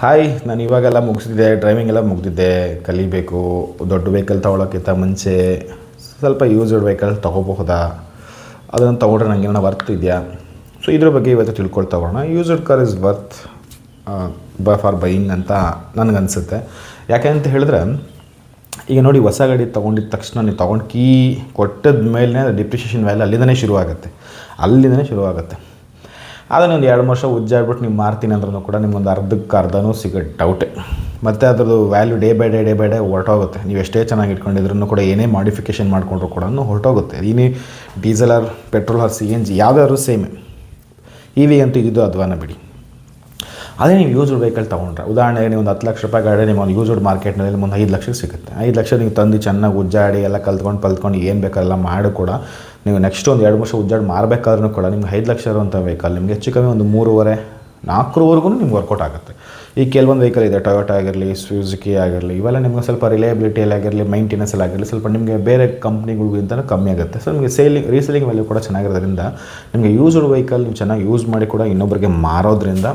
Hi, ನಾನು ಇವಾಗೆಲ್ಲ ಮುಗಿಸಿದ್ದೆ, driving ಎಲ್ಲ ಮುಗಿದಿದ್ದೆ. ಕಲಿಬೇಕು. ದೊಡ್ಡ ವೆಹಿಕಲ್ ತೊಗೊಳೋಕ್ಕಿಂತ ಮುಂಚೆ ಸ್ವಲ್ಪ ಯೂಸ್ಡ್ ವೆಹಿಕಲ್ ತೊಗೋಬಹುದಾ, ಅದನ್ನು ತೊಗೊಂಡ್ರೆ ನನಗೆ ಏನೋ ವರ್ತ್ ಇದೆಯಾ? ಸೊ ಇದ್ರ ಬಗ್ಗೆ ಇವತ್ತು ತಿಳ್ಕೊಳ್ತಾ ಹೋಗೋಣ. Used car is worth for buying ಅಂತ ನನಗನ್ಸುತ್ತೆ. ಯಾಕೆ ಅಂತ ಹೇಳಿದ್ರೆ, ಈಗ ನೋಡಿ, ಹೊಸ ಗಾಡಿ ತೊಗೊಂಡಿದ್ದ ತಕ್ಷಣ ನೀವು ತೊಗೊಂಡು ಕೀ ಕೊಟ್ಟಿದ ಮೇಲೆ ಡಿಪ್ರಿಷಿಯೇಷನ್ ವ್ಯಾಲ್ಯೂ ಅಲ್ಲಿಂದನೇ ಶುರುವಾಗುತ್ತೆ. ಅದನ್ನು ಒಂದು 2 ವರ್ಷ ಉಜ್ಜಾಡ್ಬಿಟ್ಟು ನೀವು ಮಾರ್ತೀನಿ ಅಂದ್ರೂ ಕೂಡ ನಿಮ್ಗೊಂದು ಅರ್ಧನೂ ಸಿಗೋದು ಡೌಟೇ. ಮತ್ತು ಅದ್ರದ್ದು ವ್ಯಾಲ್ಯೂ ಡೇ ಬೈ ಡೇ ಹೊರಟೋಗುತ್ತೆ. ನೀವು ಎಷ್ಟೇ ಚೆನ್ನಾಗಿ ಇಟ್ಕೊಂಡಿದ್ರೂ ಕೂಡ, ಏನೇ ಮಾಡಿಫಿಕೇಷನ್ ಮಾಡಿಕೊಂಡ್ರು ಕೂಡ ಹೊರಟೋಗುತ್ತೆ. ಇನ್ನು diesel or petrol or CNG ಯಾವುದಾದ್ರು ಸೇಮೆ. EV ಅಂತೂ ಇದು ಅಧ್ವಾನ ಬಿಡಿ. ಅದೇ ನೀವು ಯೂಸ್ಡ್ ವೆಹಿಕಲ್ ತೊಗೊಂಡ್ರೆ, ಉದಾಹರಣೆಗೆ ನೀವು ಒಂದು 10 ಲಕ್ಷ ರೂಪಾಯಿ ಗಾಡಿ ನಿಮ್ಮ ಒಂದು ಯೂಸ್ಡ್ ಮಾರ್ಕೆಟ್ನಲ್ಲಿ ಒಂದು 5 ಲಕ್ಷಕ್ಕೆ ಸಿಗುತ್ತೆ. 5 ಲಕ್ಷ ನೀವು ತಂದು ಚೆನ್ನಾಗಿ ಉಜ್ಜಾಡಿ ಎಲ್ಲ ಪಲ್ತ್ಕೊಂಡು ಏನು ಬೇಕಾರೆಲ್ಲ ಮಾಡಿ ಕೂಡ ನೀವು ನೆಕ್ಸ್ಟ್ ಒಂದು 2 ವರ್ಷ ಉಜ್ಜಾಡಿ ಮಾರಬೇಕಾದ್ರೂ ಕೂಡ ನಿಮ್ಗೆ 5 ಲಕ್ಷ ಇರುವಂಥ ವೆಹಿಕಲ್ ನಿಮಗೆ ಹೆಚ್ಚು ಕಮ್ಮಿ ಒಂದು 3.5-4ವರೆಗೂ ನಿಮ್ಗೆ ವರ್ಕೌಟ್ ಆಗುತ್ತೆ. ಈ ಕೆಲವೊಂದು ವೆಹಿಕಲ್ ಇದೆ, ಟೊಯೋಟಾ ಆಗಿರಲಿ, ಸುಜುಕಿ ಆಗಿರಲಿ, ಇವೆಲ್ಲ ನಿಮ್ಗೆ ಸ್ವಲ್ಪ ರಿಲಯಬಿಲಿಟಿಯಲ್ಲಿ ಆಗಿರಲಿ, ಮೈಂಟೆನೆನ್ಸಲ್ಲಿ ಆಗಿರಲಿ ಸ್ವಲ್ಪ ನಿಮಗೆ ಬೇರೆ ಕಂಪ್ನಿಗಳಿಗಿಂತ ಕಮ್ಮಿ ಆಗುತ್ತೆ. ಸೊ ನಿಮಗೆ ರೀಸೇಲಿಂಗ್ ವ್ಯಾಲ್ಯೂ ಕೂಡ ಚೆನ್ನಾಗಿರೋದ್ರಿಂದ ನಿಮಗೆ ಯೂಸ್ಡ್ ವೆಹಿಕಲ್ ನೀವು ಚೆನ್ನಾಗಿ ಯೂಸ್ ಮಾಡಿ ಕೂಡ ಇನ್ನೊಬ್ಬರಿಗೆ ಮಾರೋದ್ರಿಂದ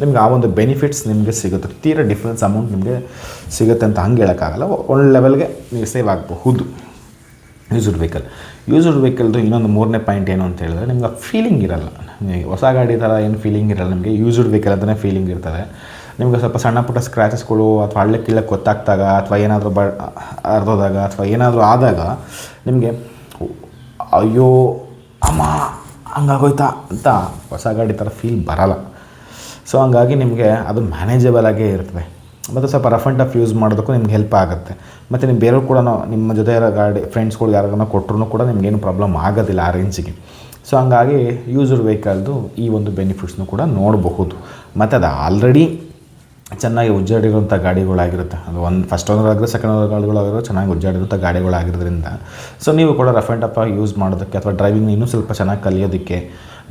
ನಿಮ್ಗೆ ಆ ಒಂದು ಬೆನಿಫಿಟ್ಸ್ ನಿಮಗೆ ಸಿಗುತ್ತೆ. ತೀರಾ ಡಿಫ್ರೆನ್ಸ್ ಅಮೌಂಟ್ ನಿಮಗೆ ಸಿಗುತ್ತೆ ಅಂತ ಹಂಗೆ ಹೇಳೋಕ್ಕಾಗಲ್ಲ. ಒಂದು ಲೆವೆಲ್ಗೆ ನೀವು ಸೇವ್ ಆಗಬಹುದು ಯೂಸ್ಡ್ ವೆಹಿಕಲ್ದು ಇನ್ನೊಂದು 3ನೇ ಪಾಯಿಂಟ್ ಏನು ಅಂತ ಹೇಳಿದ್ರೆ, ನಿಮ್ಗೆ ಫೀಲಿಂಗ್ ಇರಲ್ಲ. ನಿಮಗೆ ಹೊಸ ಗಾಡಿ ಥರ ಏನು ಫೀಲಿಂಗ್ ಇರಲ್ಲ. ನಿಮಗೆ ಯೂಸ್ಡ್ ವೆಹಿಕಲ್ ಅಂತಲೇ ಫೀಲಿಂಗ್ ಇರ್ತದೆ. ನಿಮಗೆ ಸ್ವಲ್ಪ ಸಣ್ಣ ಪುಟ್ಟ ಸ್ಕ್ರ್ಯಾಚಸ್ಗಳು ಅಥವಾ ಹಳ್ಳಕ್ಕೆ ಗೊತ್ತಾಗ್ದಾಗ, ಅಥವಾ ಏನಾದರೂ ಅರ್ಧೋದಾಗ, ಅಥವಾ ಏನಾದರೂ ಆದಾಗ ನಿಮಗೆ ಅಯ್ಯೋ ಅಮ್ಮ ಹಂಗಾಗೋಯ್ತಾ ಅಂತ ಹೊಸ ಗಾಡಿ ಥರ ಫೀಲ್ ಬರಲ್ಲ. ಸೊ ಹಂಗಾಗಿ ನಿಮಗೆ ಅದು ಮ್ಯಾನೇಜಬಲ್ ಆಗೇ ಇರ್ತದೆ. ಮತ್ತು ಸ್ವಲ್ಪ ರಫ್ ಆ್ಯಂಡ್ ಟಫ್ ಯೂಸ್ ಮಾಡೋದಕ್ಕೂ ನಿಮ್ಗೆ ಹೆಲ್ಪ್ ಆಗುತ್ತೆ. ಮತ್ತು ನೀವು ಬೇರೆಯವ್ರು ಕೂಡ ನಿಮ್ಮ ಜೊತೆ ಇರೋ ಗಾಡಿ ಫ್ರೆಂಡ್ಸ್ಗಳು ಯಾರಿಗಾನ ಕೊಟ್ಟರು ಕೂಡ ನಿಮಗೇನು ಪ್ರಾಬ್ಲಮ್ ಆಗೋದಿಲ್ಲ ಆ ರೇಂಜಿಗೆ. ಸೊ ಹಂಗಾಗಿ ಯೂಸ್ಡ್ ವೆಹಿಕಲ್ದು ಈ ಒಂದು ಬೆನಿಫಿಟ್ಸ್ನು ಕೂಡ ನೋಡಬಹುದು. ಮತ್ತು ಅದು ಆಲ್ರೆಡಿ ಚೆನ್ನಾಗಿ ಉಜ್ಜಾಡಿರೋಂಥ ಗಾಡಿಗಳಾಗಿರುತ್ತೆ. ಅದು ಫಸ್ಟ್ ಓನರ್ ಆಗಿರೋ, ಸೆಕೆಂಡ್ ಓನರ್ ಗಾಡಿಗಳಾಗಿರೋ ಚೆನ್ನಾಗಿ ಉಜ್ಜಾಡಿರೋಂಥ ಗಾಡಿಗಳಾಗಿರೋದ್ರಿಂದ ಸೊ ನೀವು ಕೂಡ ರಫ್ ಆ್ಯಂಡ್ ಟಫ್ ಯೂಸ್ ಮಾಡೋದಕ್ಕೆ, ಅಥವಾ ಡ್ರೈವಿಂಗ್ ಇನ್ನೂ ಸ್ವಲ್ಪ ಚೆನ್ನಾಗಿ ಕಲಿಯೋದಕ್ಕೆ,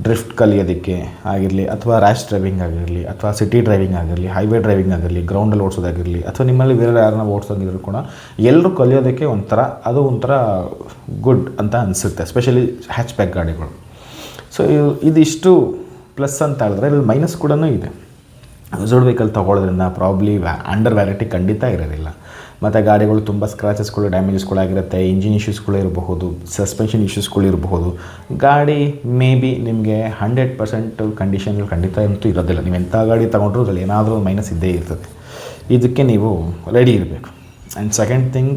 ಡ್ರಿಫ್ಟ್ ಕಲಿಯೋದಕ್ಕೆ ಆಗಿರಲಿ, ಅಥವಾ ರ್ಯಾಶ್ ಡ್ರೈವಿಂಗ್ ಆಗಿರಲಿ, ಅಥವಾ ಸಿಟಿ ಡ್ರೈವಿಂಗ್ ಆಗಿರಲಿ, ಹೈವೇ ಡ್ರೈವಿಂಗ್ ಆಗಿರಲಿ, ಗ್ರೌಂಡಲ್ಲಿ ಓಡಿಸೋದಾಗಿರಲಿ, ಅಥವಾ ನಿಮ್ಮಲ್ಲಿ ಬೇರೆ ಯಾರನ್ನ ಓಡಿಸೋದಿದ್ರು ಕೂಡ ಎಲ್ಲರೂ ಕಲಿಯೋದಕ್ಕೆ ಒಂಥರ ಗುಡ್ ಅಂತ ಅನಿಸುತ್ತೆ. ಎಸ್ಪೆಷಲಿ ಹ್ಯಾಚ್ ಬ್ಯಾಕ್ ಗಾಡಿಗಳು. ಸೊ ಇದಿಷ್ಟು ಪ್ಲಸ್ ಅಂತ ಹೇಳಿದ್ರೆ, ಇಲ್ಲಿ ಮೈನಸ್ ಕೂಡ ಇದೆ. ಯೂಸ್ಡ್ ವೆಹಿಕಲ್ ತೊಗೊಳ್ಳೋದ್ರಿಂದ ಪ್ರಾಬ್ಲಿ ಅಂಡರ್ ವ್ಯಾಲಿಟಿ ಖಂಡಿತ ಇರೋದಿಲ್ಲ. ಮತ್ತು ಗಾಡಿಗಳು ತುಂಬ ಸ್ಕ್ರಾಚಸ್ಗಳು, ಡ್ಯಾಮೇಜಸ್ಗಳಾಗಿರುತ್ತೆ, ಇಂಜಿನ್ ಇಶ್ಯೂಸ್ಗಳು ಇರಬಹುದು, ಸಸ್ಪೆನ್ಷನ್ ಇಶ್ಯೂಸ್ಗಳು ಇರಬಹುದು. ಗಾಡಿ ಮೇ ಬಿ ನಿಮಗೆ 100% ಕಂಡೀಷನ್ಗಳು ಖಂಡಿತ ಅಂತೂ ಇರೋದಿಲ್ಲ. ನೀವು ಎಂಥ ಗಾಡಿ ತೊಗೊಂಡ್ರು ಅದ್ರಲ್ಲಿ ಏನಾದರೂ ಮೈನಸ್ ಇದ್ದೇ ಇರ್ತದೆ. ಇದಕ್ಕೆ ನೀವು ರೆಡಿ ಇರಬೇಕು. ಆ್ಯಂಡ್ ಸೆಕೆಂಡ್ ಥಿಂಗ್,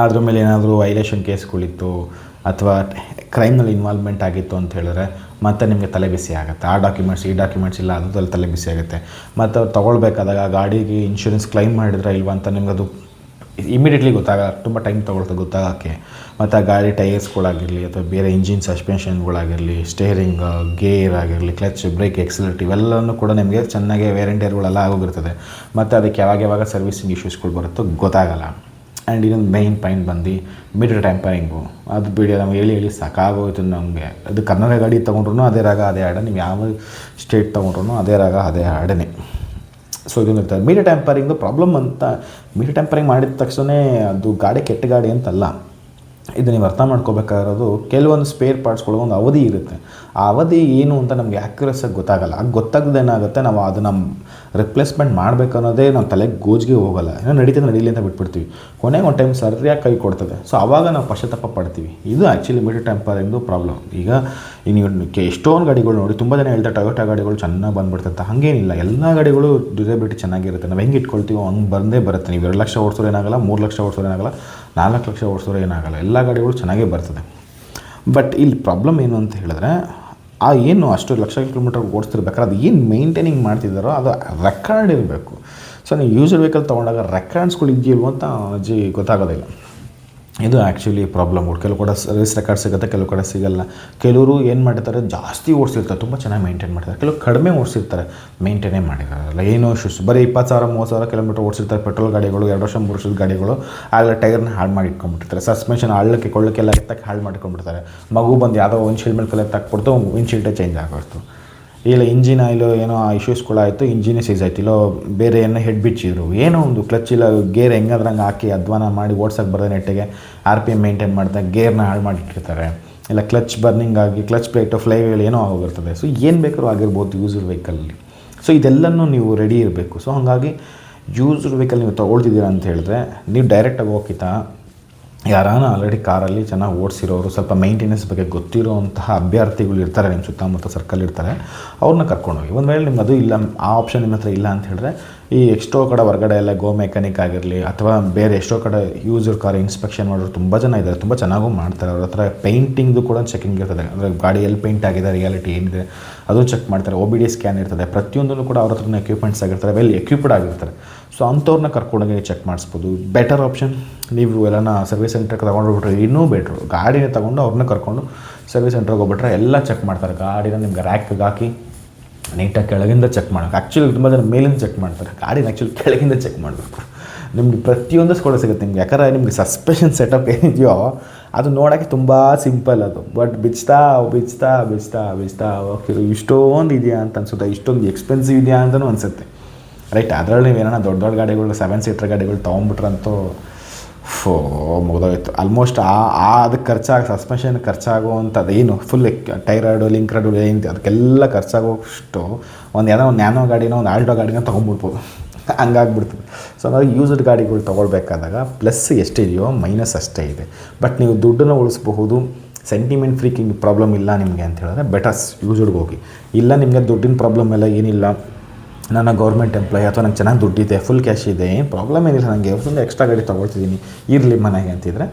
ಅದ್ರ ಮೇಲೆ ಏನಾದರೂ ವೈಲೇಷನ್ ಕೇಸ್ಗಳಿತ್ತು ಅಥವಾ ಕ್ರೈಮ್ನಲ್ಲಿ ಇನ್ವಾಲ್ವ್ಮೆಂಟ್ ಆಗಿತ್ತು ಅಂತ ಹೇಳಿದ್ರೆ ಮತ್ತು ನಿಮಗೆ ತಲೆ ಬಿಸಿ ಆಗುತ್ತೆ. ಆ ಡಾಕ್ಯುಮೆಂಟ್ಸ್ ಈ ಡಾಕ್ಯುಮೆಂಟ್ಸ್ ಇಲ್ಲ, ಅದು ತಲೆ ಬಿಸಿ ಆಗುತ್ತೆ. ಮತ್ತು ಅವ್ರು ತೊಗೊಳ್ಬೇಕಾದಾಗ ಗಾಡಿಗೆ ಇನ್ಶೂರೆನ್ಸ್ ಕ್ಲೈಮ್ ಮಾಡಿದ್ರೆ ಇಲ್ವಾ ಅಂತ ನಿಮ್ಗೆ ಅದು ಇಮಿಡಿಯೇಟ್ಲಿ ತುಂಬ ಟೈಮ್ ತೊಗೊಳ್ತದೆ ಗೊತ್ತಾಗೋಕ್ಕೆ. ಮತ್ತು ಆ ಗಾಡಿ ಟೈರ್ಸ್ಗಳಾಗಿರಲಿ, ಅಥವಾ ಬೇರೆ ಇಂಜಿನ್ ಸಸ್ಪೆನ್ಷನ್ಗಳಾಗಿರಲಿ, ಸ್ಟೇರಿಂಗ್, ಗೇರ್ ಆಗಿರಲಿ, ಕ್ಲಚ್, ಬ್ರೇಕ್, ಎಕ್ಸಿಲರೇಟರ್ ಇವೆಲ್ಲವೂ ಕೂಡ ನಿಮಗೆ ಚೆನ್ನಾಗಿ ವೇರ್ ಆ್ಯಂಡ್ ಟೇರ್ಗಳೆಲ್ಲ ಆಗೋಗಿರ್ತದೆ. ಮತ್ತು ಅದಕ್ಕೆ ಯಾವಾಗ ಸರ್ವಿಸಿಂಗ್ ಇಶ್ಯೂಸ್ಗಳು ಬರುತ್ತೋ ಗೊತ್ತಾಗಲ್ಲ. ಆ್ಯಂಡ್ ಇನ್ನೊಂದು ಮೇಯ್ನ್ ಪಾಯಿಂಟ್ ಬಂದು ಮೀಟರ್ ಟ್ಯಾಂಪರಿಂಗು. ಅದು ಬಿಡಿ, ನಮ್ಗೆ ಹೇಳಿ ಸಾಕಾಗೋಯ್ತು ನಮಗೆ. ಅದು ಕರ್ನಾಟಕ ಗಾಡಿ ತೊಗೊಂಡ್ರು ಅದೇ ರಾಗ ಅದೇ ಹಾಡು, ನೀವು ಯಾವ ಸ್ಟೇಟ್ ತೊಗೊಂಡ್ರು ಅದೇ ರಾಗ ಅದೇ ಹಾಡೇ. ಸೊ ಇದೊಂದು ಇರ್ತದೆ. ಮೀಟರ್ ಟ್ಯಾಂಪರಿಂಗ್ದು ಪ್ರಾಬ್ಲಮ್ ಅಂತ, ಮೀಟರ್ ಟ್ಯಾಂಪರಿಂಗ್ ಮಾಡಿದ ತಕ್ಷಣ ಅದು ಗಾಡಿ ಕೆಟ್ಟ ಗಾಡಿ ಅಂತಲ್ಲ. ಇದು ನೀವು ಅರ್ಥ ಮಾಡ್ಕೋಬೇಕಾಗಿರೋದು, ಕೆಲವೊಂದು ಸ್ಪೇರ್ ಪಾರ್ಟ್ಸ್ಗಳು ಒಂದು ಅವಧಿ ಇರುತ್ತೆ. ಆ ಅವಧಿ ಏನು ಅಂತ ನಮಗೆ ಆ್ಯಕ್ಯುರೇಸಾಗಿ ಗೊತ್ತಾಗಲ್ಲ. ಗೊತ್ತಾಗದೇನಾಗುತ್ತೆ, ನಾವು ಅದನ್ನು ರಿಪ್ಲೇಸ್ಮೆಂಟ್ ಮಾಡಬೇಕು ಅನ್ನೋದೇ ನಮ್ಮ ತಲೆಗೆ ಗೋಜಿಗೆ ಹೋಗೋಲ್ಲ. ಏನೋ ನಡೀಲಿ ಅಂತ ಬಿಟ್ಬಿಡ್ತೀವಿ. ಕೊನೆಗೆ ಒಂದು ಟೈಮ್ ಸರಿಯಾಗಿ ಕೈ ಕೊಡ್ತದೆ. ಸೊ ಆವಾಗ ನಾವು ಪಶ್ಚಾತ್ತಾಪ ಪಡ್ತೀವಿ. ಇದು ಆ್ಯಕ್ಚುಲಿ ಮೀಟರ್ ಟ್ಯಾಂಪರಿಂಗ್ದು ಪ್ರಾಬ್ಲಮ್. ಈಗ ನೀವು ಎಷ್ಟೊಂದು ಗಾಡಿಗಳು ನೋಡಿ, ತುಂಬ ಜನ ಹೇಳ್ತಾರೆ ಟೊಯೋಟಾ ಗಾಡಿಗಳು ಚೆನ್ನಾಗಿ ಬಂದುಬಿಡ್ತಂತ. ಹಾಗೇನಿಲ್ಲ, ಎಲ್ಲ ಗಾಡಿಗಳು ಡ್ಯೂರೇಬಿಲಿಟಿ ಚೆನ್ನಾಗಿರುತ್ತೆ. ನಾವು ಹೆಂಗೆ ಇಟ್ಕೊಳ್ತೀವೋ ಹಂಗೆ ಬಂದೇ ಬರುತ್ತೆ. ನೀವು 2 ಲಕ್ಷ ಓಡಿಸೋರು ಏನಾಗಲ್ಲ, 3 ಲಕ್ಷ ಓಡಿಸೋರು ಏನಾಗಲ್ಲ, 4 ಲಕ್ಷ ಓಡಿಸೋರು ಏನಾಗಲ್ಲ. ಎಲ್ಲ ಗಾಡಿಗಳು ಚೆನ್ನಾಗೇ ಬರ್ತದೆ. ಬಟ್ ಇಲ್ಲಿ ಪ್ರಾಬ್ಲಮ್ ಏನು ಅಂತ ಹೇಳಿದ್ರೆ, ಏನು ಅಷ್ಟು ಲಕ್ಷ ಕಿಲೋಮೀಟರ್ ಓಡಿಸ್ತಿರ್ಬೇಕಾದ್ರೆ ಅದು ಏನು ಮೇಂಟೈನಿಂಗ್ ಮಾಡ್ತಿದ್ದಾರೋ ಅದು ರೆಕಾರ್ಡ್ ಇರಬೇಕು. ಸೊ ನೀವು ಯೂಸ್ಡ್ ವೆಹಿಕಲ್ ತೊಗೊಂಡಾಗ ರೆಕಾರ್ಡ್ಸ್ಗಳು ಇದೆಯಲ್ವ ಅಂತ ಗೊತ್ತಾಗೋದಿಲ್ಲ. ಇದು ಆ್ಯಕ್ಚುಲಿ ಪ್ರಾಬ್ಲಮ್ಗಳು. ಕೆಲವು ಕಡೆ ಸರ್ವಿಸ್ ರೆಕಾರ್ಡ್ ಸಿಗುತ್ತೆ, ಕೆಲವು ಕಡೆ ಸಿಗಲ್ಲ. ಕೆಲವರು ಏನು ಮಾಡಿರ್ತಾರೆ, ಜಾಸ್ತಿ ಓಡಿಸಿರ್ತಾರೆ, ತುಂಬ ಚೆನ್ನಾಗಿ ಮೇಂಟೈನ್ ಮಾಡ್ತಾರೆ. ಕೆಲವು ಕಡಿಮೆ ಓಡಿಸಿರ್ತಾರೆ, ಮೇಂಟೈನೇ ಮಾಡಿರೋಲ್ಲ. ಏನೋ ಇಶ್ಯೂಸ್, ಬರೀ 20,000-30,000 ಕಿಲೋಮೀಟರ್ ಓಡಿಸಿರ್ತಾರೆ ಪೆಟ್ರೋಲ್ ಗಾಡಿಗಳು, 2 ವರ್ಷ 3 ವರ್ಷದ ಗಾಡಿಗಳು. ಆಗಲೇ ಟೈರ್ನ ಹಾಳು ಮಾಡಿ ಇಟ್ಕೊಂಡ್ಬಿಟ್ಟಿರ್ತಾರೆ. ಸಸ್ಪೆನ್ಷನ್ ಕೊಳ್ಳಕ್ಕೆಲ್ಲ ಎತ್ತಕ್ಕೆ ಹಾಳು ಮಾಡಿಕೊಂಡ್ಬಿಡ್ತಾರೆ. ಮಗು ಬಂದು ಯಾವುದೋ ವಿಂಡ್ಶೀಲ್ಡ್ ಮೇಲೆ ಕಲೆ ತಾಕ್ಬಿಡ್ತು, ವಿಂಡ್ಶೀಲ್ಡೇ ಚೇಂಜ್ ಆಗೋಯ್ತು. ಇಲ್ಲ ಇಂಜಿನ್ ಆಯಿಲು ಏನೋ ಇಶ್ಯೂಸ್ಗಳಾಯಿತು, ಇಂಜಿನೇ ಸೀಸ್ ಆಯ್ತು, ಇಲ್ಲೋ ಬೇರೆ ಏನೋ ಹೆಡ್ ಬಿಚ್ಚಿದ್ರು, ಏನೋ ಒಂದು ಕ್ಲಚ್ ಇಲ್ಲ, ಗೇರ್ ಹೆಂಗಾದ್ರಂಗೆ ಹಾಕಿ ಅಧ್ವಾನ ಮಾಡಿ ಓಡ್ಸೋಕ್ಕೆ ಬರೋದೇ ನೆಟ್ಟಿಗೆ RPM ಮೇಂಟೈನ್ ಮಾಡ್ತಾ ಗೇರ್ನ ಹಾಳು ಮಾಡಿಟ್ಟಿರ್ತಾರೆ. ಇಲ್ಲ ಕ್ಲಚ್ ಬರ್ನಿಂಗ್ ಆಗಿ ಕ್ಲಚ್ ಪ್ಲೇಟು ಫ್ಲೈವೇಲ್ ಏನೋ ಆಗೋಗಿರ್ತದೆ. ಸೊ ಏನು ಬೇಕಾದ್ರೂ ಆಗಿರ್ಬೋದು ಯೂಸ್ಡ್ ವೆಹಿಕಲಲ್ಲಿ. ಸೊ ಇದೆಲ್ಲನೂ ನೀವು ರೆಡಿ ಇರಬೇಕು. ಸೊ ಹಾಗಾಗಿ ಯೂಸ್ಡ್ ವೆಹಿಕಲ್ ನೀವು ತೊಗೊಳ್ತಿದ್ದೀರಾ ಅಂತ ಹೇಳಿದ್ರೆ ನೀವು ಡೈರೆಕ್ಟಾಗಿ ಹೋಗ್ಕಿತ್ತ ಯಾರಾನ ಆಲ್ರೆಡಿ ಕಾರಲ್ಲಿ ಚೆನ್ನಾಗಿ ಓಡಿಸಿರೋರು, ಸ್ವಲ್ಪ ಮೈಂಟೆನೆನ್ಸ್ ಬಗ್ಗೆ ಗೊತ್ತಿರೋವಂತಹ ಅಭ್ಯರ್ಥಿಗಳು ಇರ್ತಾರೆ, ನಿಮ್ಮ ಸುತ್ತಮುತ್ತ ಸರ್ಕಲ್ ಇರ್ತಾರೆ, ಅವ್ರನ್ನ ಕರ್ಕೊಂಡೋಗಿ. ಒಂದು ವೇಳೆ ನಿಮ್ಗೆ ಅದು ಇಲ್ಲ, ಆ ಆಪ್ಷನ್ ನಿಮ್ಮ ಹತ್ರ ಇಲ್ಲ ಅಂತ ಹೇಳಿದ್ರೆ ಈ ಎಷ್ಟೋ ಕಡೆ ಹೊರಗಡೆ ಎಲ್ಲ ಗೋ ಮೆಕ್ಯಾನಿಕ್ ಆಗಿರಲಿ ಅಥವಾ ಬೇರೆ ಎಷ್ಟೋ ಕಡೆ ಯೂಸ್ಡ್ ಕಾರ್ ಇನ್ಸ್ಪೆಕ್ಷನ್ ಮಾಡೋರು ತುಂಬ ಜನ ಇದ್ದಾರೆ, ತುಂಬ ಚೆನ್ನಾಗೂ ಮಾಡ್ತಾರೆ. ಅವ್ರ ಹತ್ರ ಪೇಂಟಿಂಗ್ದು ಕೂಡ ಚೆಕಿಂಗ್ ಇರ್ತದೆ, ಅಂದರೆ ಗಾಡಿ ಎಲ್ಲಿ ಪೇಂಟ್ ಆಗಿದೆ, ರಿಯಾಲಿಟಿ ಏನಿದೆ ಅದು ಚೆಕ್ ಮಾಡ್ತಾರೆ. OBD ಸ್ಕ್ಯಾನ್ ಇರ್ತದೆ, ಪ್ರತಿಯೊಂದೂ ಕೂಡ ಅವ್ರ ಹತ್ರನೇ ಎಕ್ವಿಪ್ಮೆಂಟ್ಸ್ ಆಗಿರ್ತಾರೆ, ವೆಲ್ ಎಕ್ವಿಪ್ಡ್ ಆಗಿರ್ತಾರೆ. ಸೊ ಅಂಥವ್ರನ್ನ ಕರ್ಕೊಂಡೋಗಿ ಚೆಕ್ ಮಾಡಿಸ್ಬೋದು. ಬೆಟರ್ ಆಪ್ಷನ್ ನೀವು ಎಲ್ಲನ ಸರ್ವಿಸ್ ಸೆಂಟ್ರಿಗೆ ತೊಗೊಂಡೋಗ್ಬಿಟ್ರೆ ಇನ್ನೂ ಬೆಟ್ರು. ಗಾಡಿನ ತೊಗೊಂಡು ಅವ್ರನ್ನ ಕರ್ಕೊಂಡು ಸರ್ವಿಸ್ ಸೆಂಟ್ರಿಗೆ ಹೋಗ್ಬಿಟ್ರೆ ಎಲ್ಲ ಚೆಕ್ ಮಾಡ್ತಾರೆ. ಗಾಡಿನ ನಿಮ್ಗೆ ರ್ಯಾಕ್ಗೆ ಹಾಕಿ ನೀಟಾಗಿ ಕೆಳಗಿಂದ ಚೆಕ್ ಮಾಡೋಕೆ. ಆ್ಯಕ್ಚುಲಿ ತುಂಬ ಜನ ಮೇಲಿಂದ ಚೆಕ್ ಮಾಡ್ತಾರೆ, ಗಾಡಿನ ಆ್ಯಕ್ಚುಲಿ ಕೆಳಗಿಂದ ಚೆಕ್ ಮಾಡಬೇಕು. ನಿಮ್ಗೆ ಪ್ರತಿಯೊಂದು ಕೂಡ ಸಿಗುತ್ತೆ ನಿಮ್ಗೆ. ಯಾಕಂದರೆ ನಿಮಗೆ ಸಸ್ಪೆಷನ್ ಸೆಟಪ್ ಏನಿದೆಯೋ ಅದು ನೋಡೋಕ್ಕೆ ತುಂಬ ಸಿಂಪಲ್ ಅದು, ಬಟ್ ಬಿಚ್ತಾ ಹೋಗ್ತಿರೋ ಇಷ್ಟೊಂದು ಇದೆಯಾ ಅಂತ ಅನಿಸುತ್ತೆ, ಇಷ್ಟೊಂದು ಎಕ್ಸ್ಪೆನ್ಸಿವ್ ಇದೆಯಾ ಅಂತಲೂ ಅನಿಸುತ್ತೆ, ರೈಟ್? ಅದರಲ್ಲಿ ನೀವು ಏನಾರ ದೊಡ್ಡ ಗಾಡಿಗಳು 7 ಸೀಟರ್ ಗಾಡಿಗಳು ತೊಗೊಂಬಿಟ್ರಂತೂ ಮುಗಿದೋಯ್ತು. ಆಲ್ಮೋಸ್ಟ್ ಅದಕ್ಕೆ ಸಸ್ಪೆನ್ಷನ್ ಖರ್ಚಾಗುವಂಥದ್ದು ಏನು ಫುಲ್ ಟೈರಾಯ್ಡು ಲಿಂಕ್ ರಾಡು ಏನಿದೆ ಅದಕ್ಕೆಲ್ಲ ಖರ್ಚಾಗೋಷ್ಟು ಒಂದು ನ್ಯಾನೋ ಗಾಡಿನೋ ಒಂದು ಆಲ್ಟೋ ಗಾಡಿನೋ ತೊಗೊಂಡ್ಬಿಡ್ಬೋದು, ಹಂಗಾಗ್ಬಿಡ್ತದೆ. ಸೊ ಹಾಗಾಗಿ ಯೂಸ್ಡ್ ಗಾಡಿಗಳು ತೊಗೊಳ್ಬೇಕಾದಾಗ ಪ್ಲಸ್ ಎಷ್ಟಿದೆಯೋ ಮೈನಸ್ ಅಷ್ಟೇ ಇದೆ. ಬಟ್ ನೀವು ದುಡ್ಡನ್ನು ಉಳಿಸ್ಬಹುದು, ಸೆಂಟಿಮೆಂಟ್ ಫ್ರೀಕಿಂಗ್ ಪ್ರಾಬ್ಲಮ್ ಇಲ್ಲ ನಿಮಗೆ ಅಂತ ಹೇಳಿದ್ರೆ ಬೆಟರ್ಸ್ ಯೂಸ್ಡ್ಗೆ ಹೋಗಿ. ಇಲ್ಲ ನಿಮಗೆ ದುಡ್ಡಿನ ಪ್ರಾಬ್ಲಮ್ ಎಲ್ಲ ಏನಿಲ್ಲ, ನನ್ನ ಗೌರ್ಮೆಂಟ್ ಎಂಪ್ಲಾಯ್ ಅಥವಾ ನಂಗೆ ಚೆನ್ನಾಗಿ ದುಡ್ಡಿದೆ, ಫುಲ್ ಕ್ಯಾಶ್ ಇದೆ, ಏನು ಪ್ರಾಬ್ಲಮ್ ಏನಿಲ್ಲ, ನನಗೆ ಒಂದು ಎಕ್ಸ್ಟ್ರಾ ಗಾಡಿ ತೊಗೊಳ್ತಿದ್ದೀನಿ ಇರಲಿ ಮನೆಗೆ ಅಂತಿದ್ರೆ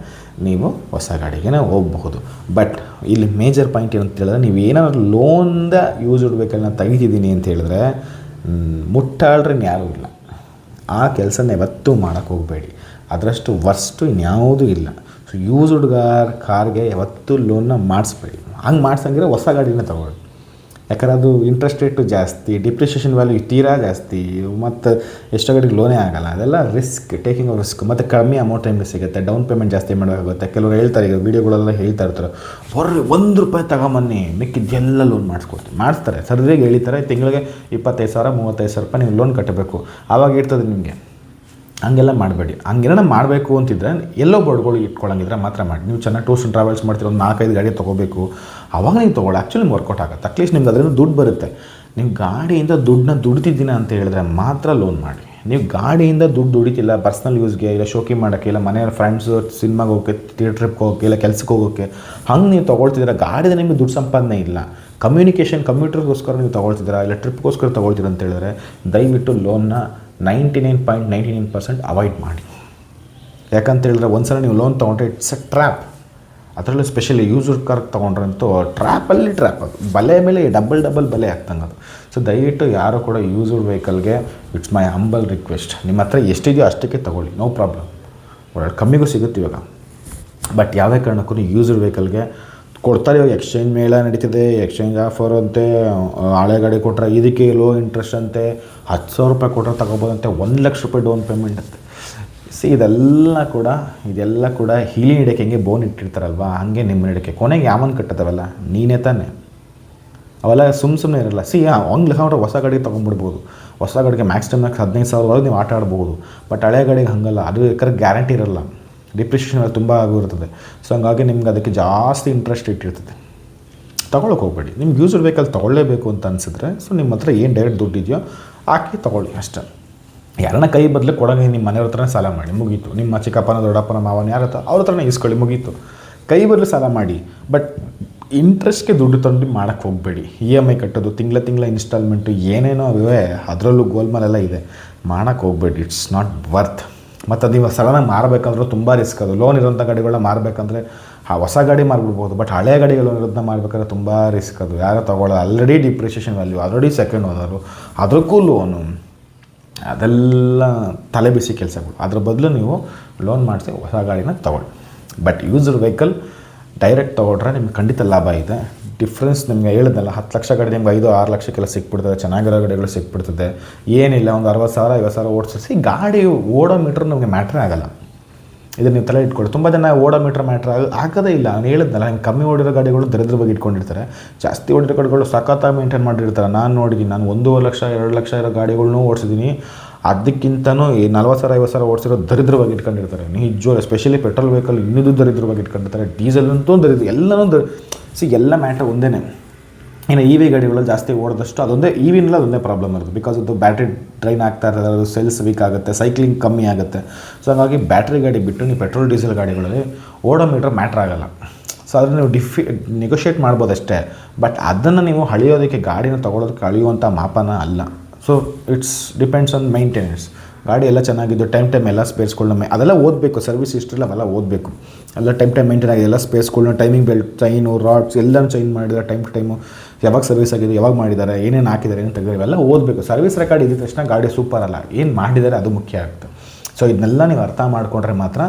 ನೀವು ಹೊಸ ಗಾಡಿಗೆ ಹೋಗಬಹುದು. ಬಟ್ ಇಲ್ಲಿ ಮೇಜರ್ ಪಾಯಿಂಟ್ ಏನು ಅಂತ ಹೇಳಿದ್ರೆ, ನೀವು ಏನಾದರೂ ಲೋನ್ದ ಯೂಸ್ಡ್ ವೆಹಿಕಲ್ನ ತೆಗಿತಿದ್ದೀನಿ ಅಂತ ಹೇಳಿದ್ರೆ ಮುಟ್ಟಾಳ್ರೆ ಇನ್ಯಾರೂ ಇಲ್ಲ. ಆ ಕೆಲಸನ ಯಾವತ್ತೂ ಮಾಡೋಕ್ಕೆ ಹೋಗಬೇಡಿ, ಅದರಷ್ಟು ವರ್ಸ್ಟು ಇನ್ಯಾವುದೂ ಇಲ್ಲ. ಸೊ ಯೂಸ್ಡ್ ಕಾರ್ಗೆ ಯಾವತ್ತೂ ಲೋನ್ನ ಮಾಡಿಸ್ಬೇಡಿ. ಹಂಗೆ ಮಾಡ್ಸಂಗಿದ್ರೆ ಹೊಸ ಗಾಡಿನ ತೊಗೊಳ್ಳಿ. ಯಾಕಂದ್ರೆ ಅದು ಇಂಟ್ರೆಸ್ಟ್ ರೇಟು ಜಾಸ್ತಿ, ಡಿಪ್ರಿಷಿಯೇಷನ್ ವ್ಯಾಲ್ಯೂ ತೀರಾ ಜಾಸ್ತಿ, ಮತ್ತು ಎಷ್ಟೋ ಗಾಡಿಗೆ ಲೋನೇ ಆಗೋಲ್ಲ. ಅದೆಲ್ಲ ಟೇಕಿಂಗ್ ರಿಸ್ಕ್. ಮತ್ತು ಕಮ್ಮಿ ಅಮೌಂಟ್ ಟೈಮ್ಗೆ ಸಿಗುತ್ತೆ, ಡೌನ್ ಪೇಮೆಂಟ್ ಜಾಸ್ತಿ ಮಾಡೋಕ್ಕಾಗುತ್ತೆ. ಕೆಲವರು ಹೇಳ್ತಾರೆ, ಈಗ ವೀಡಿಯೋಗಳೆಲ್ಲ ಹೇಳ್ತಾ ಇರ್ತಾರೆ, ₹1 ತಗೊಂಬನ್ನಿ ಮಿಕ್ಕಿದ್ದೆಲ್ಲ ಲೋನ್ ಮಾಡಿಸ್ತಾರೆ. ಸರಿಯಾಗಿ ಹೇಳ್ತಾರೆ, ತಿಂಗಳಿಗೆ 25,000 35,000 ನೀವು ಲೋನ್ ಕಟ್ಟಬೇಕು. ಆವಾಗ ಇರ್ತದೆ ನಿಮಗೆ. ಹಂಗೆಲ್ಲ ಮಾಡಬೇಡಿ. ಹಂಗೇನ ಮಾಡಬೇಕು ಅಂತಿದ್ರೆ ಎಲ್ಲೋ ಬೋರ್ಡ್ಗಳು ಇಟ್ಕೊಳ್ಳೋಂಗಿದ್ರೆ ಮಾತ್ರ ಮಾಡಿ. ನೀವು ಚೆನ್ನಾಗಿ ಟೂರ್ಸ್ ಆ್ಯಂಡ್ ಟ್ರಾವೆಲ್ಸ್ ಮಾಡ್ತೀರೋ, ಒಂದು 4-5 ಗಾಡಿ ತೊಗೋಬೇಕು, ಆವಾಗ ನೀವು ತೊಗೊಳ್ಳಿ. ಆ್ಯಕ್ಚುಲಿ ನಿಮ್ಗೆ ವರ್ಕೌಟ್ ಆಗುತ್ತೆ. ಅಟ್ಲೀಸ್ಟ್ ನಿಮ್ಗೆ ಅದರಿಂದ ದುಡ್ಡು ಬರುತ್ತೆ. ನೀವು ಗಾಡಿಯಿಂದ ದುಡ್ಡನ್ನ ದುಡ್ತಿದ್ದೀನ ಅಂತ ಹೇಳಿದ್ರೆ ಮಾತ್ರ ಲೋನ್ ಮಾಡಿ. ನೀವು ಗಾಡಿಯಿಂದ ದುಡ್ಡು ದುಡಿತಿಲ್ಲ, ಪರ್ಸ್ನಲ್ ಯೂಸ್ಗೆ, ಇಲ್ಲ ಶೋಕಿ ಮಾಡೋಕ್ಕೆ, ಇಲ್ಲ ಮನೆಯ ಫ್ರೆಂಡ್ಸು ಸಿನಿಮಾಗೆ ಹೋಗೋಕ್ಕೆ, ಟ್ರಿಪ್ಗೆ ಹೋಗೋಕ್ಕೆ, ಇಲ್ಲ ಕೆಲ್ಸಕ್ಕೆ ಹೋಗೋಕ್ಕೆ ಹಂಗೆ ನೀವು ತೊಗೊಳ್ತಿದ್ದೀರ, ಗಾಡಿದ ನಿಮಗೆ ದುಡ್ಡು ಸಂಪಾದನೆ ಇಲ್ಲ, ಕಮ್ಯುನಿಕೇಷನ್ಗೋಸ್ಕರ ನೀವು ತೊಗೊಳ್ತಿದ್ದೀರಾ, ಇಲ್ಲ ಟ್ರಿಪ್ಗೋಸ್ಕರ ತೊಗೊಳ್ತೀರ ಅಂತ ಹೇಳಿದ್ರೆ ದಯವಿಟ್ಟು ಲೋನ್ನ 99.99% ಅವಾಯ್ಡ್ ಮಾಡಿ. ಯಾಕಂತ ಹೇಳಿದ್ರೆ ಒಂದು ಸಲ ನೀವು ಲೋನ್ ತೊಗೊಂಡ್ರೆ ಇಟ್ಸ್ ಅ ಟ್ರ್ಯಾಪ್. ಅದರಲ್ಲೂ ಸ್ಪೆಷಲಿ ಯೂಸ್ಡ್ ಕಾರ್ ತೊಗೊಂಡ್ರಂತೂ ಟ್ರ್ಯಾಪಲ್ಲಿ ಟ್ರ್ಯಾಪ್, ಅದು ಬಲೆ ಮೇಲೆ ಡಬಲ್ ಬಲೆ ಆಗ್ತಂಗೆ ಅದು. ಸೊ ದಯವಿಟ್ಟು ಯಾರು ಕೂಡ ಯೂಸ್ಡ್ ವೆಹಿಕಲ್ಗೆ ಇಟ್ಸ್ ಮೈ ಹಂಬಲ್ ರಿಕ್ವೆಸ್ಟ್, ನಿಮ್ಮ ಹತ್ರ ಎಷ್ಟಿದೆಯೋ ಅಷ್ಟಕ್ಕೆ ತೊಗೊಳ್ಳಿ, ನೋ ಪ್ರಾಬ್ಲಮ್. ಒಳ್ಳೆ ಕಮ್ಮಿಗೂ ಸಿಗುತ್ತೆ ಇವಾಗ. ಬಟ್ ಯಾವುದೇ ಕಾರಣಕ್ಕೂ ಯೂಸ್ಡ್ ವೆಹಿಕಲ್ಗೆ ಕೊಡ್ತಾರೆ. ಇವಾಗ ಎಕ್ಸ್ಚೇಂಜ್ ಮೇಳ ನಡೀತಿದೆ, ಎಕ್ಸ್ಚೇಂಜ್ ಆಫರ್ ಅಂತೆ, ಹಳೆ ಗಾಡಿ ಕೊಟ್ಟರೆ ಇದಕ್ಕೆ ಲೋ ಇಂಟ್ರೆಸ್ಟ್ ಅಂತೆ, ₹10,000 ಕೊಟ್ಟರೆ ತಗೋಬೋದಂತೆ, ₹1,00,000 ಡೌನ್ ಪೇಮೆಂಟ್ ಅಂತೆ. ಇದೆಲ್ಲ ಕೂಡ ಹೀಲಿ ಹಿಡಿಯೋಕ್ಕೆ ಹೆಂಗೆ ಬೋನ್ ಇಟ್ಟಿರ್ತಾರಲ್ವ, ಹಾಗೆ ನಿಮ್ಮ ಹಿಡಿಯೋಕ್ಕೆ ಕೊನೆಗೆ ಯಾವನ್ ಕಟ್ಟದವಲ್ಲ ನೀನೇ ತಾನೆ. ಅವೆಲ್ಲ ಸುಮ್ಮನೆ ಇರಲ್ಲ. ಅವ್ರು ಹೊಸ ಗಾಡಿ ತೊಗೊಂಡ್ಬಿಡ್ಬೋದು. ಹೊಸ ಗಾಡಿಗೆ ಮ್ಯಾಕ್ಸಿಮಮ್ 15,000 ನೀವು ಆಟ ಆಡ್ಬೋದು. ಬಟ್ ಹಳೆ ಗಾಡಿಗೆ ಹಾಗಲ್ಲ, ಅದು ಯಾಕಂದ್ರೆ ಗ್ಯಾರಂಟಿ ಇರಲ್ಲ, ಡಿಪ್ರಿಷಿಯೇಷನ್ ತುಂಬ ಆಗಿರ್ತದೆ. ಸೊ ಹಂಗಾಗಿ ನಿಮ್ಗೆ ಅದಕ್ಕೆ ಜಾಸ್ತಿ ಇಂಟ್ರೆಸ್ಟ್ ಇಟ್ಟಿರ್ತದೆ. ತೊಗೊಳಕ್ಕೆ ಹೋಗ್ಬೇಡಿ. ನಿಮ್ಗೆ ಯೂಸ್ಡ್ ವೆಹಿಕಲ್ ತೊಗೊಳ್ಳೇಬೇಕು ಅಂತ ಅನಿಸಿದ್ರೆ ಸೊ ನಿಮ್ಮ ಹತ್ರ ಏನು ಡೈರೆಕ್ಟ್ ದುಡ್ಡಿದೆಯೋ ಹಾಕಿ ತೊಗೊಳ್ಳಿ ಅಷ್ಟೇ. ಯಾರನ್ನ ಕೈ ಬದಲು ಕೊಡೋಂಗೆ ನಿಮ್ಮ ಮನೆಯವ್ರ ಹತ್ರನೇ ಸಾಲ ಮಾಡಿ ಮುಗೀತು. ನಿಮ್ಮ ಚಿಕ್ಕಪ್ಪನ ದೊಡ್ಡಪ್ಪನ ಮಾವನ ಯಾರ ಹತ್ರ ಅವ್ರ ಹತ್ರನೇ ಇಸ್ಕೊಳ್ಳಿ ಮುಗೀತು. ಕೈ ಬದಲು ಸಾಲ ಮಾಡಿ. ಬಟ್ ಇಂಟ್ರೆಸ್ಟ್ಗೆ ದುಡ್ಡು ತಂದು ಮಾಡೋಕ್ಕೆ ಹೋಗಬೇಡಿ. EMI ಕಟ್ಟೋದು, ತಿಂಗಳ ಇನ್ಸ್ಟಾಲ್ಮೆಂಟು ಏನೇನೋ ಇವೆ, ಅದರಲ್ಲೂ ಗೋಲ್ಮಾಲೆಲ್ಲ ಇದೆ, ಮಾಡೋಕ್ಕೆ ಹೋಗಬೇಡಿ. It's not worth. ಮತ್ತು ಅದು ನೀವು ಸಡನ್ನಾಗಿ ಮಾರಬೇಕಂದ್ರೂ ತುಂಬ ರಿಸ್ಕ್. ಅದು ಲೋನ್ ಇರೋಂಥ ಗಾಡಿಗಳನ್ನ ಮಾರಬೇಕಂದ್ರೆ ಹೊಸ ಗಾಡಿ ಮಾರ್ಬಿಡ್ಬೋದು, ಬಟ್ ಹಳೆಯ ಗಾಡಿಗಳು ಲೋನ್ ಇರೋದನ್ನ ಮಾರ್ಬೇಕಾದ್ರೆ ತುಂಬ ರಿಸ್ಕ್. ಅದು ಯಾರೋ ತೊಗೊಳ್ಳೋದು, already depreciation value, already second owner, ಅದಕ್ಕೂ ಲೋನು, ಅದೆಲ್ಲ ತಲೆ ಬಿಸಿ ಕೆಲಸಗಳು. ಅದ್ರ ಬದಲು ನೀವು ಲೋನ್ ಮಾಡಿಸಿ ಹೊಸ ಗಾಡಿನ ತೊಗೊಳ್ಳಿ. ಬಟ್ ಯೂಸ್ಡ್ ವೆಹಿಕಲ್ ಡೈರೆಕ್ಟ್ ತೊಗೊಂಡ್ರೆ ನಿಮ್ಗೆ ಖಂಡಿತ ಲಾಭ ಇದೆ. ಡಿಫ್ರೆನ್ಸ್ ನಿಮ್ಗೆ ಹೇಳಿದ್ನಲ್ಲ, 10 ಲಕ್ಷ ಗಾಡಿ ನಿಮ್ಗೆ 5-6 ಲಕ್ಷಕ್ಕೆಲ್ಲ ಸಿಕ್ಬಿಡ್ತದೆ, ಚೆನ್ನಾಗಿರೋ ಗಾಡಿಗಳು ಸಿಕ್ಬಿಡ್ತದೆ. ಏನಿಲ್ಲ, ಒಂದು 60,000-50,000 ಓಡಿಸಿ ಗಾಡಿ ಓಡೋ ಮೀಟ್ರ್ ನಮಗೆ ಮ್ಯಾಟ್ರೇ ಆಗೋಲ್ಲ. ಇದನ್ನು ನೀವು ತಲೆ ಇಟ್ಕೊಳ್ಳಿ. ತುಂಬ ಜನ ಓಡೋ ಮೀಟ್ರ್ ಮ್ಯಾಟ್ರ್ ಆಗೋದೇ ಇಲ್ಲ. ನಾನು ಹೇಳಿದ್ನಲ್ಲ, ಹಿಂಗೆ ಕಮ್ಮಿ ಓಡಿರೋ ಗಾಡಿಗಳು ದರಿದ್ರವಾಗಿ ಇಟ್ಕೊಂಡಿರ್ತಾರೆ, ಜಾಸ್ತಿ ಓಡಿರೋ ಗಾಡಿಗಳು ಸಖತ್ತಾಗಿ ಮೇಂಟೈನ್ ಮಾಡಿರ್ತಾರೆ. ನಾನು ನೋಡಿದ್ದೀನಿ, ನಾನು 1.5 ಲಕ್ಷ 2 ಲಕ್ಷ ಇರೋ ಗಾಡಿಗಳ್ನೂ ಓಡಿಸಿದ್ದೀನಿ. ಅದಕ್ಕಿಂತನೂ ಈ 40,000-50,000 ಓಡಿಸಿರೋ ದರಿದ್ರವಾಗಿ ಇಟ್ಕೊಂಡಿರ್ತಾರೆ. ನಿಜ, ಎಸ್ಪೆಷಲಿ ಪೆಟ್ರೋಲ್ ವೆಹಿಕಲ್ ಇನ್ನೂ ದರಿದ್ರವಾಗಿ ಇಟ್ಕೊಂಡಿರ್ತಾರೆ. ಡೀಸೆಲ್ ಅಂತೂ ದರಿದ್ರ, ಎಲ್ಲನೂ ಎಲ್ಲ ಮ್ಯಾಟ್ರ್ ಒಂದೇ. ಇನ್ನು ಇ ವಿ ಗಾಡಿಗಳಲ್ಲಿ ಜಾಸ್ತಿ ಓಡಿದಷ್ಟು ಅದೊಂದೇ ಇ ವಿನಲ್ಲಿ ಅದೊಂದೇ ಪ್ರಾಬ್ಲಮ್ ಇರುತ್ತೆ. ಬಿಕಾಸ್ ಅದು ಬ್ಯಾಟ್ರಿ ಡ್ರೈನ್ ಆಗ್ತಾ ಇರ್ತದೆ, ಅದು ಸೆಲ್ಸ್ ವೀಕ್ ಆಗುತ್ತೆ, ಸೈಕ್ಲಿಂಗ್ ಕಮ್ಮಿ ಆಗುತ್ತೆ. ಸೊ ಹಾಗಾಗಿ ಬ್ಯಾಟ್ರಿ ಗಾಡಿ ಬಿಟ್ಟು ನೀವು ಪೆಟ್ರೋಲ್ ಡೀಸೆಲ್ ಗಾಡಿಗಳಲ್ಲಿ ಓಡೋಮೀಟ್ರ್ ಮ್ಯಾಟ್ರ್ ಆಗೋಲ್ಲ. ಸೊ ಅದನ್ನು ನೀವು ನೆಗೋಷಿಯೇಟ್ ಮಾಡ್ಬೋದಷ್ಟೇ, ಬಟ್ ಅದನ್ನು ನೀವು ಅಳಿಯೋದಕ್ಕೆ ಗಾಡಿನ ತೊಗೊಳೋದಕ್ಕೆ ಅಳಿಯುವಂಥ ಮಾಪನ ಅಲ್ಲ. So it's depends on maintenance. ಗಾಡಿ ಎಲ್ಲ ಚೆನ್ನಾಗಿದ್ದು ಟೈಮ್ ಎಲ್ಲ ಸ್ಪೇಸ್ಗಳನ್ನ ಅದೆಲ್ಲ ಓದಬೇಕು. ಸರ್ವಿಸ್ ಹಿಸ್ಟ್ರಿಲ್ಲ ಅವೆಲ್ಲ ಓದಬೇಕು. ಎಲ್ಲ ಟೈಮ್ ಮೇಂಟೈನ್ ಆಗಿದೆ, ಎಲ್ಲ ಸ್ಪೇಸ್ಗಳನ್ನ ಟೈಮಿಂಗ್ ಬೆಲ್ಟ್, ಚೈನು, ರಾಡ್ಸ್ ಎಲ್ಲನೂ ಚೇಂಜ್ ಮಾಡಿದ್ದಾರೆ, ಟೈಮ್ ಟು ಟೈಮು ಯಾವಾಗ ಸರ್ವಿಸ್ ಆಗಿದೆ, ಯಾವಾಗ ಮಾಡಿದ್ದಾರೆ, ಏನೇನು ಹಾಕಿದ್ದಾರೆ, ಏನು ತೆಗೆದಿದ್ದಾರೆ, ಇವೆಲ್ಲ ಓದಬೇಕು. ಸರ್ವಿಸ್ ರೆಕಾರ್ಡ್ ಇದ್ದ ತಕ್ಷಣ ಗಾಡಿ ಸೂಪರ್ ಅಲ್ಲ, ಏನು ಮಾಡಿದ್ದಾರೆ ಅದು ಮುಖ್ಯ ಆಗುತ್ತೆ. ಸೊ ಇದನ್ನೆಲ್ಲ ನೀವು ಅರ್ಥ ಮಾಡಿಕೊಂಡ್ರೆ ಮಾತ್ರ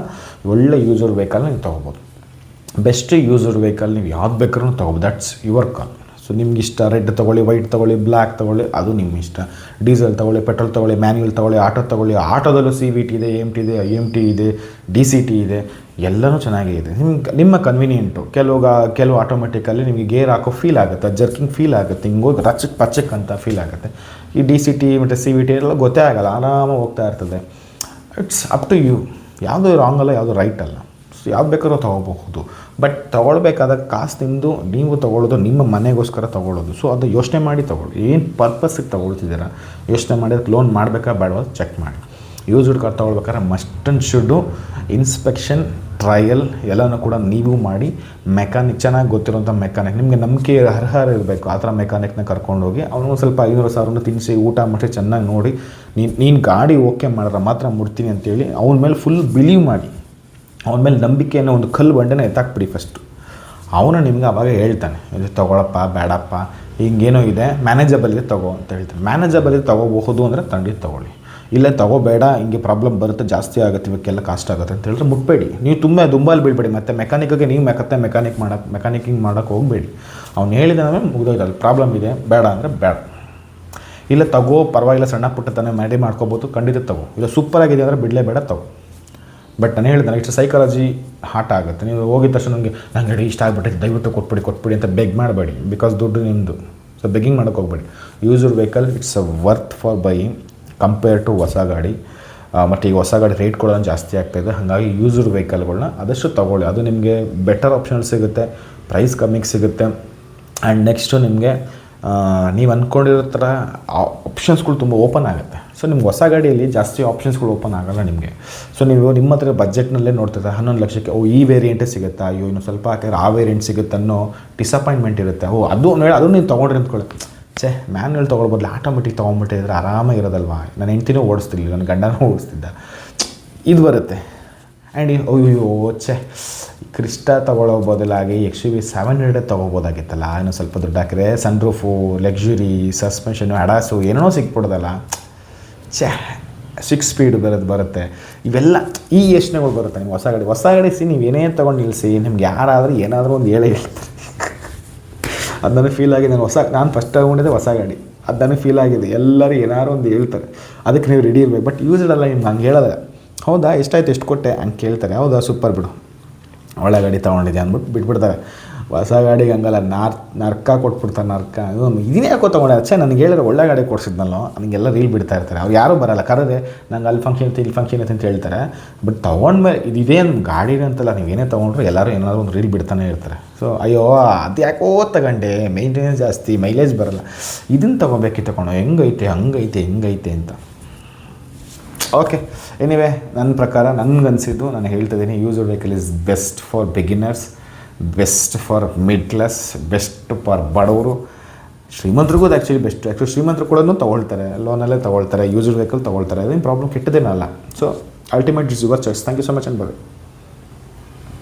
ಒಳ್ಳೆ ಯೂಸರ್ ವೆಹಿಕಲ್ ನೀವು ತೊಗೋಬೋದು. ಬೆಸ್ಟ್ ಯೂಸರ್ ವೆಹಿಕಲ್ ನೀವು ಯಾವ್ದು ಬೇಕಾದ್ರೂ ತೊಗೋಬೋದು, ದಟ್ಸ್ ಯುವರ್ ಕಾಲ್. ಸೊ ನಿಮ್ಗೆ ಇಷ್ಟ, ರೆಡ್ ತೊಗೊಳ್ಳಿ, ವೈಟ್ ತೊಗೊಳ್ಳಿ, ಬ್ಲ್ಯಾಕ್ ತೊಗೊಳ್ಳಿ, ಅದು ನಿಮ್ಮ ಇಷ್ಟ. ಡೀಸೆಲ್ ತೊಗೊಳ್ಳಿ, ಪೆಟ್ರೋಲ್ ತೊಗೊಳ್ಳಿ, ಮ್ಯಾನ್ಯುವಲ್ ತೊಗೊಳ್ಳಿ, ಆಟೋ ತೊಗೊಳ್ಳಿ. ಆಟೋದಲ್ಲೂ ಸಿ ವಿ ಟಿ ಇದೆ, ಎಮ್ ಟಿ ಇದೆ, ಐ ಎಮ್ ಟಿ ಇದೆ, ಡಿ ಸಿ ಟಿ ಇದೆ, ಎಲ್ಲನೂ ಚೆನ್ನಾಗೇ ಇದೆ. ನಿಮ್ಮ ಕನ್ವೀನಿಯೆಂಟು. ಕೆಲವು ಆಟೋಮೆಟಿಕಲ್ಲಿ ನಿಮಗೆ ಗೇರ್ ಹಾಕೋ ಫೀಲ್ ಆಗುತ್ತೆ, ಜರ್ಕಿಂಗ್ ಫೀಲ್ ಆಗುತ್ತೆ, ಹಿಂಗೋಗಿ ರಚಕ್ ಪಚಕ್ ಅಂತ ಫೀಲ್ ಆಗುತ್ತೆ. ಈ ಡಿ ಸಿ ಟಿ ಮತ್ತು ಸಿ ವಿ ಟಿ ಎಲ್ಲ ಗೊತ್ತೇ ಆಗೋಲ್ಲ, ಆರಾಮಾಗಿ ಹೋಗ್ತಾ ಇರ್ತದೆ. It's up to you. ಯಾವುದೂ ರಾಂಗ್ ಅಲ್ಲ, ಯಾವುದೂ ರೈಟ್ ಅಲ್ಲ. ಸೊ ಯಾವ್ದು ಬೇಕಾದ್ರೂ ತೊಗೋಬಹುದು, ಬಟ್ ತೊಗೊಳ್ಬೇಕಾದ ಕಾಸು ನಿಮ್ಮದು, ನೀವು ತೊಗೊಳ್ಳೋದು ನಿಮ್ಮ ಮನೆಗೋಸ್ಕರ ತೊಗೊಳ್ಳೋದು. ಸೊ ಅದು ಯೋಚನೆ ಮಾಡಿ ತೊಗೊಳ್ಳಿ. ಏನು ಪರ್ಪಸ್ಸಿಗೆ ತೊಗೊಳ್ತಿದ್ದೀರಾ ಯೋಚನೆ ಮಾಡಿ, ಅದಕ್ಕೆ ಲೋನ್ ಮಾಡಬೇಕಾ ಬೇಡವಾ ಚೆಕ್ ಮಾಡಿ. ಯೂಸ್ಡ್ ಕಾರ್ ತೊಗೊಳ್ಬೇಕಾದ್ರೆ must and should inspection, trial ಎಲ್ಲನೂ ಕೂಡ ನೀವು ಮಾಡಿ. ಮೆಕ್ಯಾನಿಕ್, ಚೆನ್ನಾಗಿ ಗೊತ್ತಿರೋಂಥ ಮೆಕ್ಯಾನಿಕ್, ನಿಮಗೆ ನಂಬಿಕೆ ಅರ್ಹ ಇರಬೇಕು. ಆ ಥರ ಮೆಕ್ಯಾನಿಕ್ನ ಕರ್ಕೊಂಡೋಗಿ ಅವನು ಸ್ವಲ್ಪ 500,000 ತಿನ್ನಿಸಿ ಊಟ ಮಾಡಿ ಚೆನ್ನಾಗಿ ನೋಡಿ, ನೀನು ಗಾಡಿ ಓಕೆ ಮಾಡಿದ್ರೆ ಮಾತ್ರ ಮುಡ್ತೀನಿ ಅಂತೇಳಿ ಅವನ ಮೇಲೆ ಫುಲ್ ಬಿಲೀವ್ ಮಾಡಿ, ಅವನ ಮೇಲೆ ನಂಬಿಕೆಯನ್ನು ಒಂದು ಕಲ್ಲು ಬಂಡೆನ ಎತ್ತಾಕ್ಬಿಡಿ ಫಸ್ಟು. ಅವನು ನಿಮ್ಗೆ ಅವಾಗ ಹೇಳ್ತಾನೆ, ಇದು ತೊಗೊಳಪ್ಪ ಬೇಡಪ್ಪ, ಹಿಂಗೇನೋ ಇದೆ, ಮ್ಯಾನೇಜಬಲ್ ಇದೆ ತೊಗೋ ಅಂತ ಹೇಳ್ತಾನೆ. ಮ್ಯಾನೇಜಬಲ್ ಇದೆ ತೊಗೋಬಹುದು ಅಂದರೆ ಖಂಡಿತ ತೊಗೊಳ್ಳಿ. ಇಲ್ಲ ತೊಗೋಬೇಡ, ಹಿಂಗೆ ಪ್ರಾಬ್ಲಮ್ ಬರುತ್ತೆ, ಜಾಸ್ತಿ ಆಗುತ್ತೆ, ಇವಕ್ಕೆಲ್ಲ ಕಾಸ್ಟ್ ಆಗುತ್ತೆ ಅಂತ ಹೇಳಿದ್ರೆ ಮುಟ್ಬೇಡಿ. ನೀವು ದುಂಬಲ್ಲಿ ಬೀಳ್ಬೇಡಿ. ಮತ್ತು ಮೆಕ್ಯಾನಿಕ್ಗೆ ನೀವು ಮೆಕ್ಯಾನಿಕಿಂಗ್ ಮಾಡೋಕ್ಕೆ ಹೋಗಬೇಡಿ. ಅವ್ನು ಹೇಳಿದಾನೆ ಮುಗಿದೋಯ್ತಲ್ಲ, ಪ್ರಾಬ್ಲಮ್ ಇದೆ ಬೇಡ ಅಂದರೆ ಬೇಡ. ಇಲ್ಲ ತಗೋ, ಪರವಾಗಿಲ್ಲ, ಸಣ್ಣ ಪುಟ್ಟ ತಾನೇ ಮಾಡ್ಕೋಬೋದು, ಖಂಡಿತ ತಗೋ. ಇಲ್ಲ ಸೂಪರಾಗಿದೆ ಅಂದರೆ ಬಿಡಲೇ ಬೇಡ, ತಗೋ. ಬಟ್ ನಾನು ಹೇಳಿದೆ, ಇಷ್ಟು ಸೈಕಾಲಜಿ ಹಾಟ್ ಆಗುತ್ತೆ. ನೀವು ಹೋಗಿದ ತಕ್ಷಣ ನಂಗೆ ಗಾಡಿ ಇಷ್ಟ ಆಗಿಬಿಟ್ಟೆ, ದಯವಿಟ್ಟು ಕೊಟ್ಬಿಡಿ ಅಂತ ಬೆಗ್ ಮಾಡಬೇಡಿ. ಬಿಕಾಸ್ ದುಡ್ಡು ನಿಮ್ಮದು. ಸೊ ಬೆಗ್ಗಿಂಗ್ ಮಾಡೋಕ್ಕೆ ಹೋಗ್ಬೇಡಿ. Used vehicle it's a worth for buying compare to ಹೊಸ ಗಾಡಿ. ಮತ್ತು ಈಗ ಹೊಸ ಗಾಡಿ ರೇಟ್ ಕೂಡ ಜಾಸ್ತಿ ಆಗ್ತಾಯಿದೆ. ಹಾಗಾಗಿ ಯೂಸ್ಡ್ ವೆಹಿಕಲ್ಗಳನ್ನ ಆದಷ್ಟು ತೊಗೊಳ್ಳಿ. ಅದು ನಿಮಗೆ ಬೆಟರ್ ಆಪ್ಷನ್ ಸಿಗುತ್ತೆ, ಪ್ರೈಸ್ ಕಮ್ಮಿಗೆ ಸಿಗುತ್ತೆ. ಆ್ಯಂಡ್ ನೆಕ್ಸ್ಟು ನಿಮಗೆ ನೀವು ಅಂದ್ಕೊಂಡಿರೋ ಥರ ಆಪ್ಷನ್ಸ್ಗಳು ತುಂಬ ಓಪನ್ ಆಗುತ್ತೆ. ಸೊ ನಿಮ್ಗೆ ಹೊಸ ಗಾಡಿಯಲ್ಲಿ ಜಾಸ್ತಿ ಆಪ್ಷನ್ಸ್ಗಳು ಓಪನ್ ಆಗೋಲ್ಲ ನಿಮಗೆ. ಸೊ ನೀವು ನಿಮ್ಮ ಹತ್ರ ಬಜೆಟ್ನಲ್ಲೇ ನೋಡ್ತಿರ್ತಾರೆ, 11 ಲಕ್ಷಕ್ಕೆ ಈ ವೇರಿಯಂಟೇ ಸಿಗುತ್ತಾ, ಅಯ್ಯೋ ಇನ್ನು ಸ್ವಲ್ಪ ಹಾಕಿದ್ರೆ ಆ ವೇರಿಯಂಟ್ ಸಿಗುತ್ತೆ ಅನ್ನೋ ಡಿಸಪಾಯಿಂಟ್ಮೆಂಟ್ ಇರುತ್ತೆ. ಅದು ನೀವು ತೊಗೊಂಡ್ರಿ ಅಂದ್ಕೊಳ್ಳಿ, ಮ್ಯಾನ್ಯಲ್ ತೊಗೊಳ್ಬೋದ್ಲಿ, ಆಟೋಮೆಟಿಕ್ ತೊಗೊಂಡ್ಬಿಟ್ಟಿದ್ರೆ ಆರಾಮಾಗಿರೋದಲ್ವಾ. ನನ್ನ ಹೆಂಡ್ತಿನೂ ಓಡಿಸ್ತಿರ್ಲಿಲ್ಲ, ನನ್ನ ಗಂಡನೂ ಓಡಿಸ್ತಿದ್ದ, ಇದು ಬರುತ್ತೆ. ಆ್ಯಂಡ್ ಅಯ್ಯೋ ಕ್ರಿಸ್ಟಾ ತೊಗೊಳ್ಳೋ ಬದಲಾಗಿ XUV 700 ತೊಗೋಬೋದಾಗಿತ್ತಲ್ಲ, ಇನ್ನೂ ಸ್ವಲ್ಪ ದುಡ್ಡು ಹಾಕಿದ್ರೆ ಸನ್ರೂಫು, ಲಕ್ಸುರಿ, ಸಸ್ಪೆನ್ಷನು, ಅಡಾಸು ಏನೇನೋ ಸಿಕ್ಬಿಡೋದಲ್ಲ. 6 ಸ್ಪೀಡ್ ಬರುತ್ತೆ. ಇವೆಲ್ಲ ಈ ಯೋಚನೆಗಳು ಬರುತ್ತೆ ನಿಮ್ಗೆ. ಹೊಸ ಗಾಡಿ ನೀವು ಏನೇ ತೊಗೊಂಡು ನಿಲ್ಲಿಸಿ, ನಿಮ್ಗೆ ಯಾರಾದರೂ ಏನಾದರೂ ಒಂದು ಹೇಳ್ತಾರೆ. ಅದು ನನಗೆ ಫೀಲ್ ಆಗಿದೆ. ನಾನು ಫಸ್ಟ್ ತೊಗೊಂಡಿದ್ದೆ ಹೊಸ ಗಾಡಿ, ಅದು ನನಗೆ ಫೀಲ್ ಆಗಿದೆ. ಎಲ್ಲರೂ ಏನಾದ್ರು ಒಂದು ಹೇಳ್ತಾರೆ, ಅದಕ್ಕೆ ನೀವು ರೆಡಿ ಇರಬೇಕು. ಬಟ್ ಯೂಸ್ಡ್ ಅಲ್ಲ, ನಿಮ್ಗೆ ಹಂಗೆ ಹೇಳೋದ, ಹೌದಾ ಎಷ್ಟಾಯ್ತು ಎಷ್ಟು ಕೊಟ್ಟೆ ಹಂಗೆ ಕೇಳ್ತಾರೆ. ಹೌದಾ ಸೂಪರ್ ಬಿಡು, ಒಳ್ಳೆ ಗಾಡಿ ತೊಗೊಂಡಿದ್ದೆ ಅಂದ್ಬಿಟ್ಟು ಬಿಟ್ಬಿಡ್ತಾರೆ. ಹೊಸ ಗಾಡಿಗೆ ಹಂಗಲ್ಲ, ನರ್ಕ ಕೊಟ್ಬಿಡ್ತಾರೆ. ನರ್ಕ ಇದನ್ನೇ ಯಾಕೋ ತೊಗೊಂಡೆ, ನನಗೆ ಹೇಳಿದ್ರೆ ಒಳ್ಳೆ ಗಾಡಿ ಕೊಡಿಸಿದ್ನಲ್ಲೋ, ನನಗೆಲ್ಲ ರೀಲ್ ಬಿಡ್ತಾ ಇರ್ತಾರೆ. ಅವ್ರು ಯಾರೂ ಬರೋಲ್ಲ, ಕರೆದೆ ನಂಗೆ ಅಲ್ಲಿ ಫಂಕ್ಷನ್ ಇತ್ತು, ಇಲ್ಲಿ ಫಂಕ್ಷನ್ ಇತ್ತು ಅಂತ ಹೇಳ್ತಾರೆ. ಬಟ್ ತೊಗೊಂಡ್ಮೇಲೆ ಇದೇನು ಗಾಡಿನೇ ಅಂತಲ್ಲ, ನೀವೇನೇ ತೊಗೊಂಡ್ರು ಎಲ್ಲರೂ ಏನಾದರೂ ಒಂದು ರೀಲ್ ಬಿಡ್ತಾನೆ ಇರ್ತಾರೆ. ಸೊ ಅಯ್ಯೋ ಅದು ಯಾಕೋ ತಗೊಂಡೆ, ಮೇಂಟೆನೆನ್ಸ್ ಜಾಸ್ತಿ, ಮೈಲೇಜ್ ಬರೋಲ್ಲ, ಇದನ್ನು ತೊಗೋಬೇಕಿತ್ತು ಕಣೋ, ಹೆಂಗೈತೆ ಹಿಂಗೈತೆ ಅಂತ. ಓಕೆ, ಎನಿವೆ ನನ್ನ ಪ್ರಕಾರ ನನಗನ್ಸಿದ್ದು ನಾನು ಹೇಳ್ತಿದ್ದೀನಿ, used vehicle is best for beginners, best for mid class, best for ಬಡವರು. ಶ್ರೀಮಂತರಿಗೂ ಅದು ಆ್ಯಕ್ಚುಲಿ ಶ್ರೀಮಂತರು ಕೂಡ ತೊಗೊಳ್ತಾರೆ, ಲೋನಲ್ಲೇ ತೊಗೊಳ್ತಾರೆ, ಯೂಸ್ಡ್ ವೆಹಿಕಲ್ ತೊಗೊಳ್ತಾರೆ. ಅದೇನು ಪ್ರಾಬ್ಲಮ್ ಕೆಟ್ಟದೇನಲ್ಲ. So ultimate is your choice. Thank you so much and by.